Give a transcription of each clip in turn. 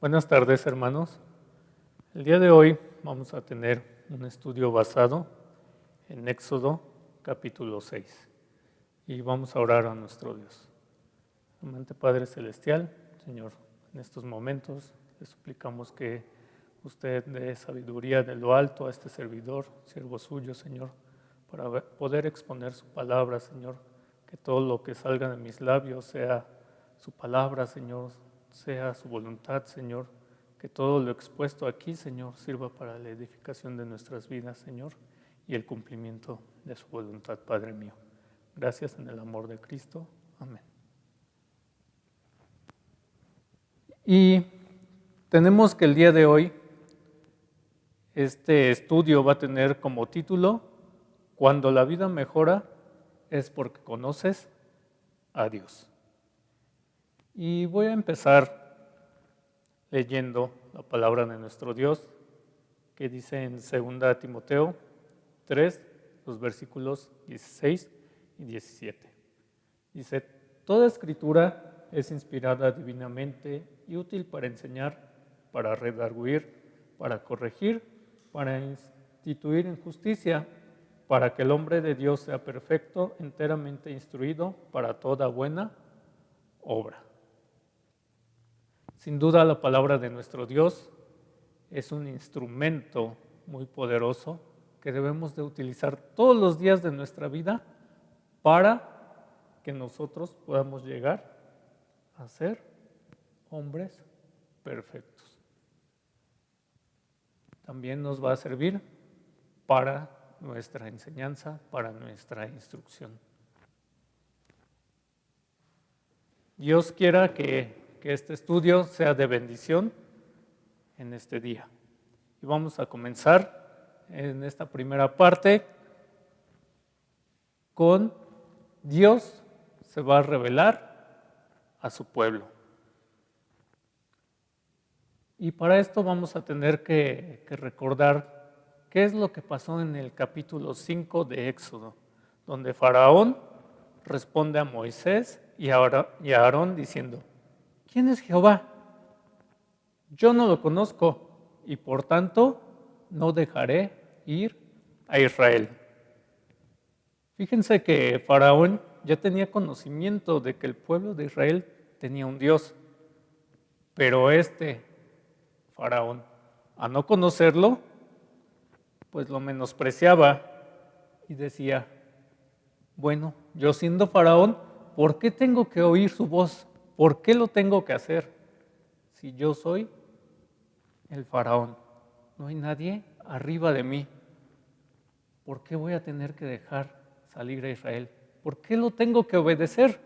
Buenas tardes, hermanos. El día de hoy vamos a tener un estudio basado en Éxodo capítulo 6 y vamos a orar a nuestro Dios. Amante Padre Celestial, Señor, en estos momentos le suplicamos que usted dé sabiduría de lo alto a este servidor, siervo suyo, Señor, para poder exponer su palabra, Señor, que todo lo que salga de mis labios sea su palabra, Señor, sea su voluntad, Señor, que todo lo expuesto aquí, Señor, sirva para la edificación de nuestras vidas, Señor, y el cumplimiento de su voluntad, Padre mío. Gracias en el amor de Cristo. Amén. Y tenemos que el día de hoy este estudio va a tener como título: Cuando la vida mejora es porque conoces a Dios. Y voy a empezar leyendo la palabra de nuestro Dios, que dice en 2 Timoteo 3, los versículos 16 y 17. Dice: Toda escritura es inspirada divinamente y útil para enseñar, para redarguir, para corregir, para instituir en justicia, para que el hombre de Dios sea perfecto, enteramente instruido para toda buena obra. Sin duda, la palabra de nuestro Dios es un instrumento muy poderoso que debemos de utilizar todos los días de nuestra vida para que nosotros podamos llegar a ser hombres perfectos. También nos va a servir para nuestra enseñanza, para nuestra instrucción. Dios quiera que este estudio sea de bendición en este día. Y vamos a comenzar en esta primera parte con Dios se va a revelar a su pueblo. Y para esto vamos a tener que recordar qué es lo que pasó en el capítulo 5 de Éxodo, donde Faraón responde a Moisés y a Aarón diciendo: ¿Quién es Jehová? Yo no lo conozco y por tanto no dejaré ir a Israel. Fíjense que Faraón ya tenía conocimiento de que el pueblo de Israel tenía un Dios, pero este Faraón, a no conocerlo, pues lo menospreciaba y decía: bueno, yo siendo Faraón, ¿por qué tengo que oír su voz? ¿Por qué lo tengo que hacer? Si yo soy el Faraón, no hay nadie arriba de mí. ¿Por qué voy a tener que dejar salir a Israel? ¿Por qué lo tengo que obedecer?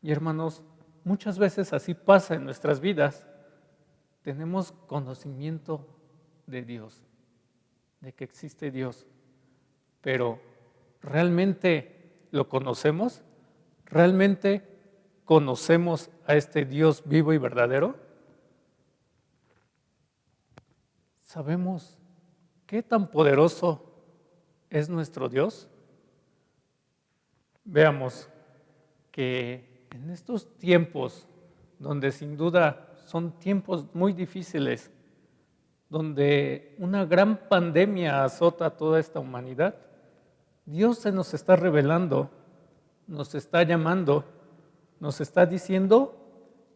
Y hermanos, muchas veces así pasa en nuestras vidas. Tenemos conocimiento de Dios, de que existe Dios, pero ¿realmente lo conocemos? ¿Realmente conocemos a este Dios vivo y verdadero? ¿Sabemos qué tan poderoso es nuestro Dios? Veamos que en estos tiempos, donde sin duda son tiempos muy difíciles, donde una gran pandemia azota a toda esta humanidad, Dios se nos está revelando, nos está llamando, nos está diciendo: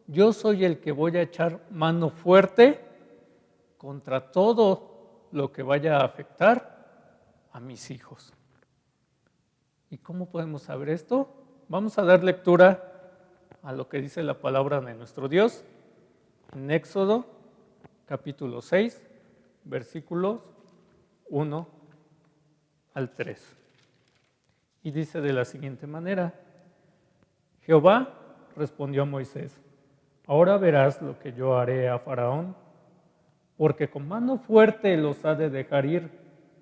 yo soy el que voy a echar mano fuerte contra todo lo que vaya a afectar a mis hijos. ¿Y cómo podemos saber esto? Vamos a dar lectura a lo que dice la palabra de nuestro Dios en Éxodo capítulo 6, versículos 1 al 3. Y dice de la siguiente manera: Jehová respondió a Moisés: ahora verás lo que yo haré a Faraón, porque con mano fuerte los ha de dejar ir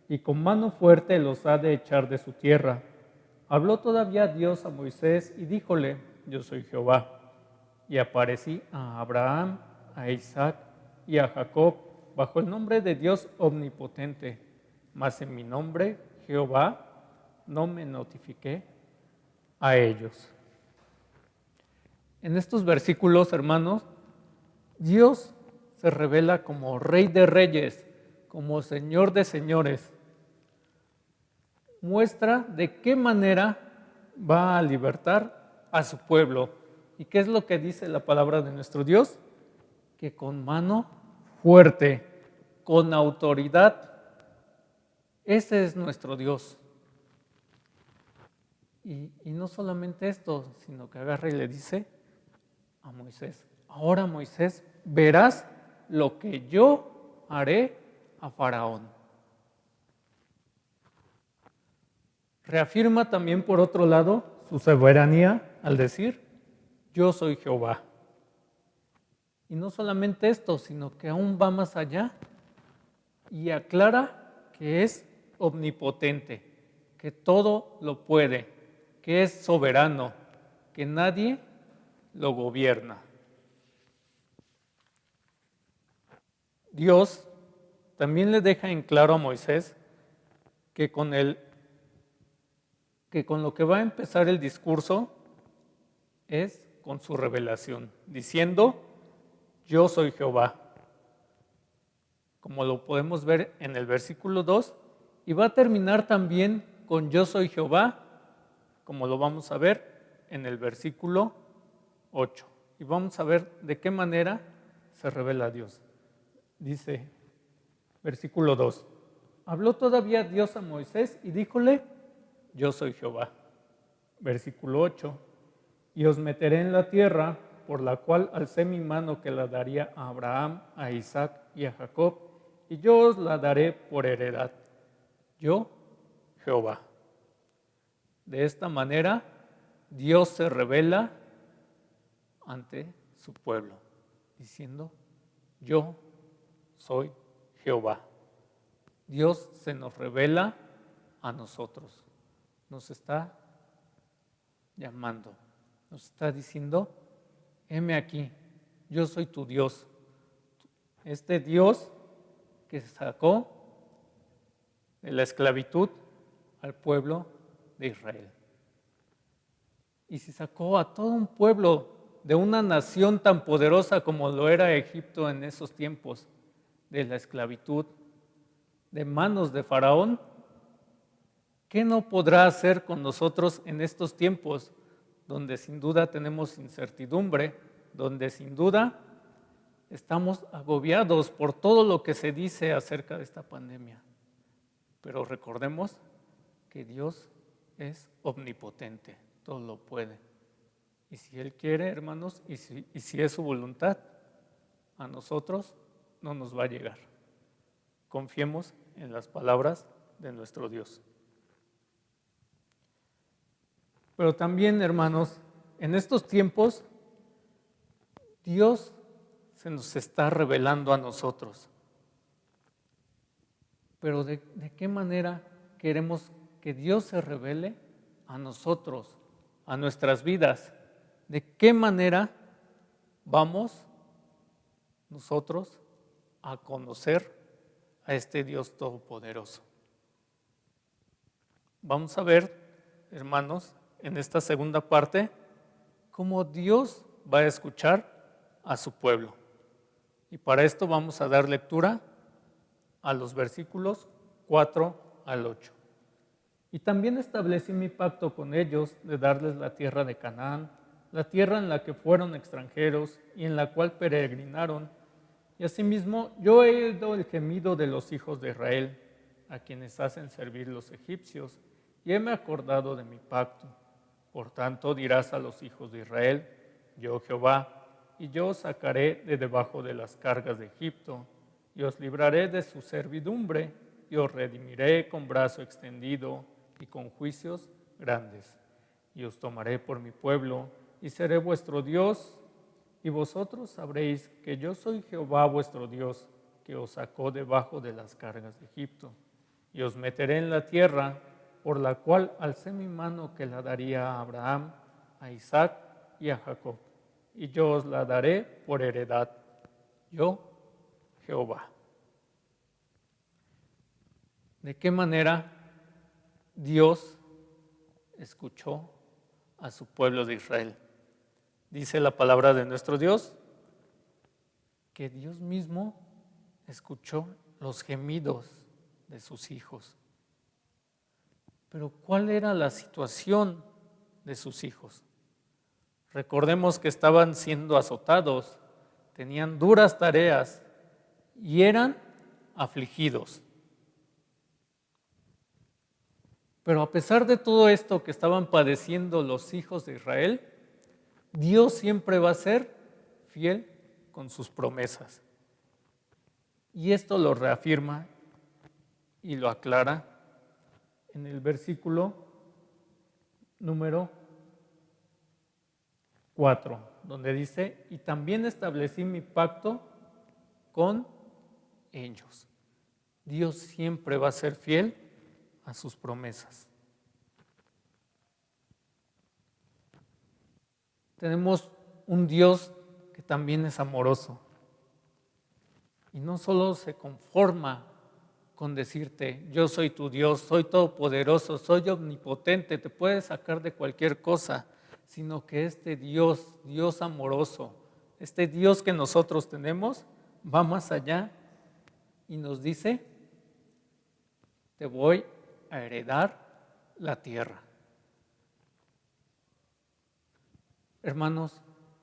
y con mano fuerte los ha de echar de su tierra. Habló todavía Dios a Moisés y díjole: yo soy Jehová. Y aparecí a Abraham, a Isaac y a Jacob bajo el nombre de Dios omnipotente, mas en mi nombre, Jehová, no me notifiqué a ellos. En estos versículos, hermanos, Dios se revela como Rey de Reyes, como Señor de Señores. Muestra de qué manera va a libertar a su pueblo. ¿Y qué es lo que dice la palabra de nuestro Dios? Que con mano fuerte, con autoridad, ese es nuestro Dios. Y no solamente esto, sino que agarra y le dice a Moisés: ahora, Moisés, verás lo que yo haré a Faraón. Reafirma también, por otro lado, su soberanía al decir: yo soy Jehová. Y no solamente esto, sino que aún va más allá y aclara que es omnipotente, que todo lo puede, que es soberano, que nadie lo gobierna. Dios también le deja en claro a Moisés que con lo que va a empezar el discurso es con su revelación, diciendo: yo soy Jehová. Como lo podemos ver en el versículo 2, y va a terminar también con yo soy Jehová, como lo vamos a ver en el versículo 8. Y vamos a ver de qué manera se revela Dios. Dice, versículo 2, habló todavía Dios a Moisés y díjole: yo soy Jehová. Versículo 8, y os meteré en la tierra por la cual alcé mi mano que la daría a Abraham, a Isaac y a Jacob, y yo os la daré por heredad. Yo, Jehová. De esta manera, Dios se revela ante su pueblo, diciendo: yo soy Jehová. Dios se nos revela a nosotros. Nos está llamando, nos está diciendo: heme aquí, yo soy tu Dios. Este Dios que sacó de la esclavitud al pueblo de Israel. Y si sacó a todo un pueblo de una nación tan poderosa como lo era Egipto en esos tiempos, de la esclavitud, de manos de Faraón, ¿qué no podrá hacer con nosotros en estos tiempos donde sin duda tenemos incertidumbre, donde sin duda estamos agobiados por todo lo que se dice acerca de esta pandemia? Pero recordemos que Dios es omnipotente, todo lo puede. Y si Él quiere, hermanos, y si es su voluntad, a nosotros no nos va a llegar. Confiemos en las palabras de nuestro Dios. Pero también, hermanos, en estos tiempos, Dios se nos está revelando a nosotros. Pero ¿de qué manera queremos que Dios se revele a nosotros, a nuestras vidas? ¿De qué manera vamos nosotros a conocer a este Dios todopoderoso? Vamos a ver, hermanos, en esta segunda parte, cómo Dios va a escuchar a su pueblo. Y para esto vamos a dar lectura a los versículos 4 al 8. Y también establecí mi pacto con ellos de darles la tierra de Canaán, la tierra en la que fueron extranjeros y en la cual peregrinaron. Y asimismo yo he oído el gemido de los hijos de Israel, a quienes hacen servir los egipcios, y heme acordado de mi pacto. Por tanto dirás a los hijos de Israel: yo Jehová, y yo os sacaré de debajo de las cargas de Egipto, y os libraré de su servidumbre, y os redimiré con brazo extendido y con juicios grandes. Y os tomaré por mi pueblo, y seré vuestro Dios, y vosotros sabréis que yo soy Jehová vuestro Dios, que os sacó debajo de las cargas de Egipto. Y os meteré en la tierra por la cual alcé mi mano que la daría a Abraham, a Isaac y a Jacob, y yo os la daré por heredad. Yo, Jehová. ¿De qué manera Dios escuchó a su pueblo de Israel? Dice la palabra de nuestro Dios que Dios mismo escuchó los gemidos de sus hijos. Pero ¿cuál era la situación de sus hijos? Recordemos que estaban siendo azotados, tenían duras tareas y eran afligidos. Pero a pesar de todo esto que estaban padeciendo los hijos de Israel, Dios siempre va a ser fiel con sus promesas. Y esto lo reafirma y lo aclara en el versículo número 4, donde dice, y también establecí mi pacto con ellos. Dios siempre va a ser fiel a sus promesas. Tenemos un Dios que también es amoroso y no solo se conforma con decirte, yo soy tu Dios, soy todopoderoso, soy omnipotente, te puedes sacar de cualquier cosa, sino que este Dios, Dios amoroso, este Dios que nosotros tenemos, va más allá y nos dice, te voy a heredar la tierra. Hermanos,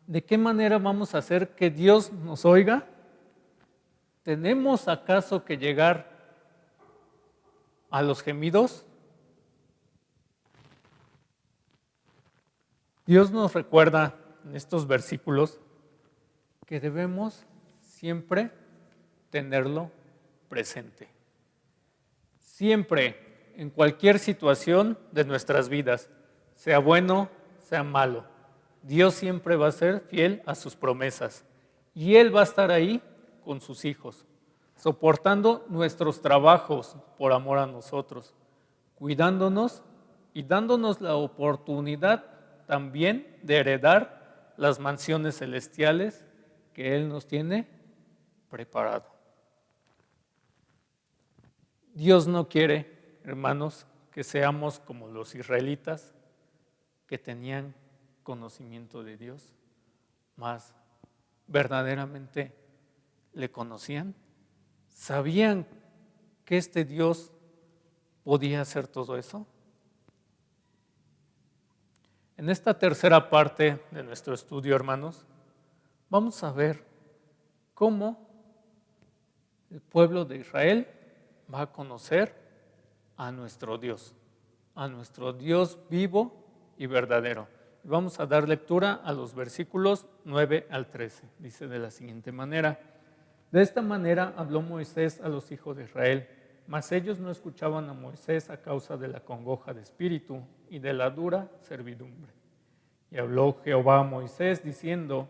¿de qué manera vamos a hacer que Dios nos oiga? ¿Tenemos acaso que llegar a los gemidos? Dios nos recuerda en estos versículos que debemos siempre tenerlo presente. Siempre, en cualquier situación de nuestras vidas, sea bueno, sea malo, Dios siempre va a ser fiel a sus promesas y Él va a estar ahí con sus hijos, soportando nuestros trabajos por amor a nosotros, cuidándonos y dándonos la oportunidad también de heredar las mansiones celestiales que Él nos tiene preparado. Dios no quiere, hermanos, que seamos como los israelitas que tenían conocimiento de Dios, mas verdaderamente le conocían, sabían que este Dios podía hacer todo eso. En esta tercera parte de nuestro estudio, hermanos, vamos a ver cómo el pueblo de Israel va a conocer a nuestro Dios vivo y verdadero. Vamos a dar lectura a los versículos 9 al 13. Dice de la siguiente manera: de esta manera habló Moisés a los hijos de Israel, mas ellos no escuchaban a Moisés a causa de la congoja de espíritu y de la dura servidumbre. Y habló Jehová a Moisés diciendo: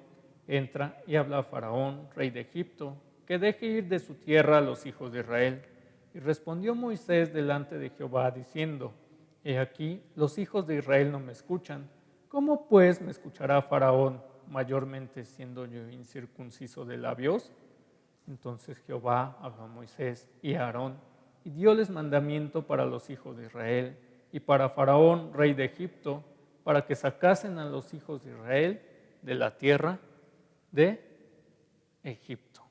entra y habla a Faraón, rey de Egipto, que deje ir de su tierra a los hijos de Israel. Y respondió Moisés delante de Jehová diciendo: he aquí, los hijos de Israel no me escuchan. ¿Cómo pues me escuchará Faraón, mayormente siendo yo incircunciso de labios? Entonces Jehová habló a Moisés y a Aarón y dióles mandamiento para los hijos de Israel y para Faraón, rey de Egipto, para que sacasen a los hijos de Israel de la tierra de Egipto.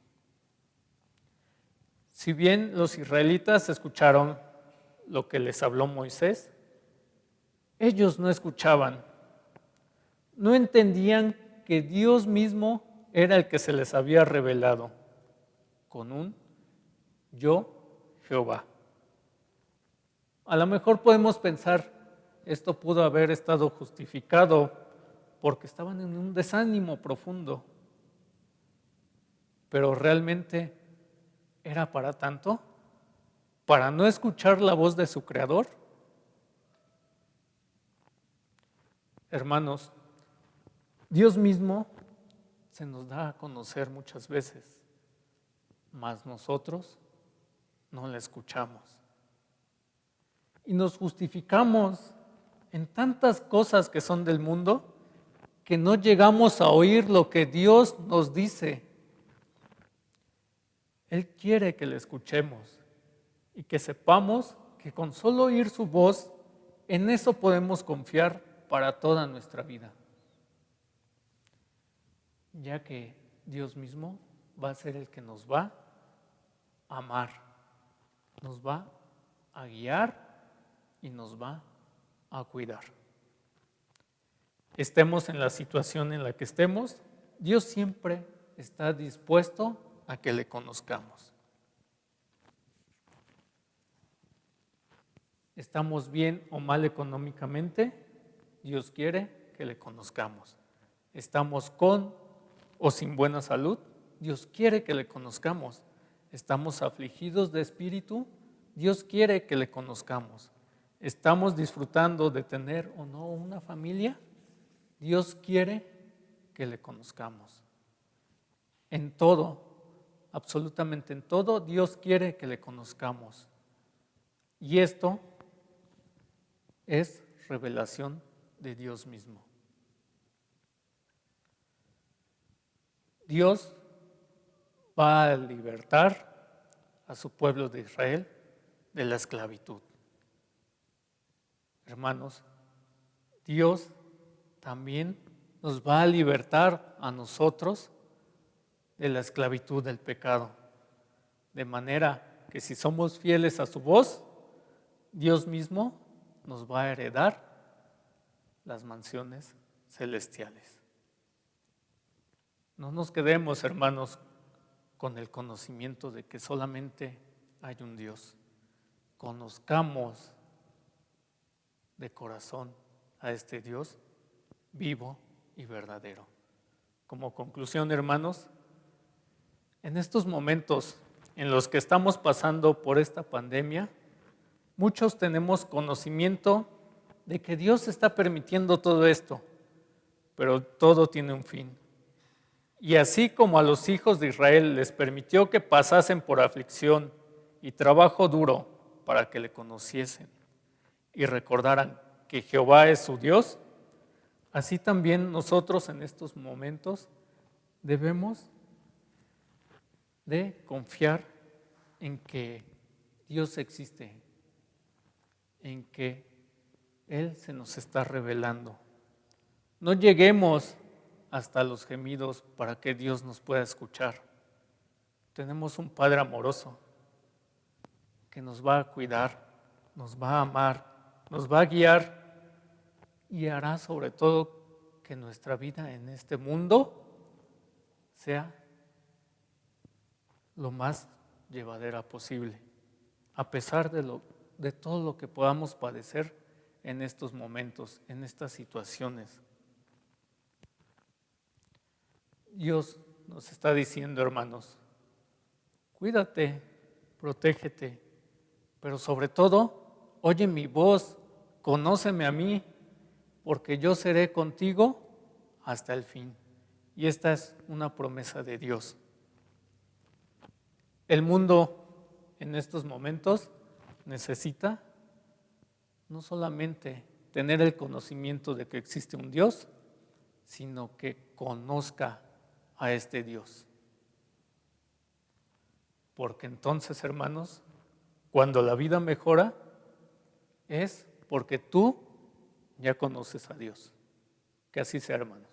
Si bien los israelitas escucharon lo que les habló Moisés, ellos no escuchaban, no entendían que Dios mismo era el que se les había revelado con un yo, Jehová. A lo mejor podemos pensar, esto pudo haber estado justificado porque estaban en un desánimo profundo, pero realmente ¿era para tanto? ¿Para no escuchar la voz de su Creador? Hermanos, Dios mismo se nos da a conocer muchas veces, mas nosotros no le escuchamos. Y nos justificamos en tantas cosas que son del mundo que no llegamos a oír lo que Dios nos dice. Él quiere que le escuchemos y que sepamos que con solo oír su voz, en eso podemos confiar para toda nuestra vida. ya que Dios mismo va a ser el que nos va a amar, nos va a guiar y nos va a cuidar. Estemos en la situación en la que estemos, Dios siempre está dispuesto a que le conozcamos. Estamos bien o mal económicamente, Dios quiere que le conozcamos. Estamos con o sin buena salud, Dios quiere que le conozcamos. Estamos afligidos de espíritu, Dios quiere que le conozcamos. Estamos disfrutando de tener o no una familia, Dios quiere que le conozcamos. En todo, absolutamente en todo, Dios quiere que le conozcamos. Y esto es revelación de Dios mismo. Dios va a libertar a su pueblo de Israel de la esclavitud. Hermanos, Dios también nos va a libertar a nosotros de la esclavitud del pecado. De manera que si somos fieles a su voz, Dios mismo nos va a heredar las mansiones celestiales. No nos quedemos, hermanos, con el conocimiento de que solamente hay un Dios. Conozcamos de corazón a este Dios vivo y verdadero. Como conclusión, hermanos, en estos momentos en los que estamos pasando por esta pandemia, muchos tenemos conocimiento de que Dios está permitiendo todo esto, pero todo tiene un fin. Y así como a los hijos de Israel les permitió que pasasen por aflicción y trabajo duro para que le conociesen y recordaran que Jehová es su Dios, así también nosotros en estos momentos debemos de confiar en que Dios existe, en que Él se nos está revelando. No lleguemos hasta los gemidos para que Dios nos pueda escuchar. Tenemos un Padre amoroso que nos va a cuidar, nos va a amar, nos va a guiar y hará sobre todo que nuestra vida en este mundo sea lo más llevadera posible, a pesar de todo lo que podamos padecer en estos momentos, en estas situaciones. Dios nos está diciendo, hermanos, cuídate, protégete, pero sobre todo, oye mi voz, conóceme a mí, porque yo seré contigo hasta el fin. Y esta es una promesa de Dios. El mundo en estos momentos necesita no solamente tener el conocimiento de que existe un Dios, sino que conozca a este Dios. Porque entonces, hermanos, cuando la vida mejora, es porque tú ya conoces a Dios. Que así sea, hermanos.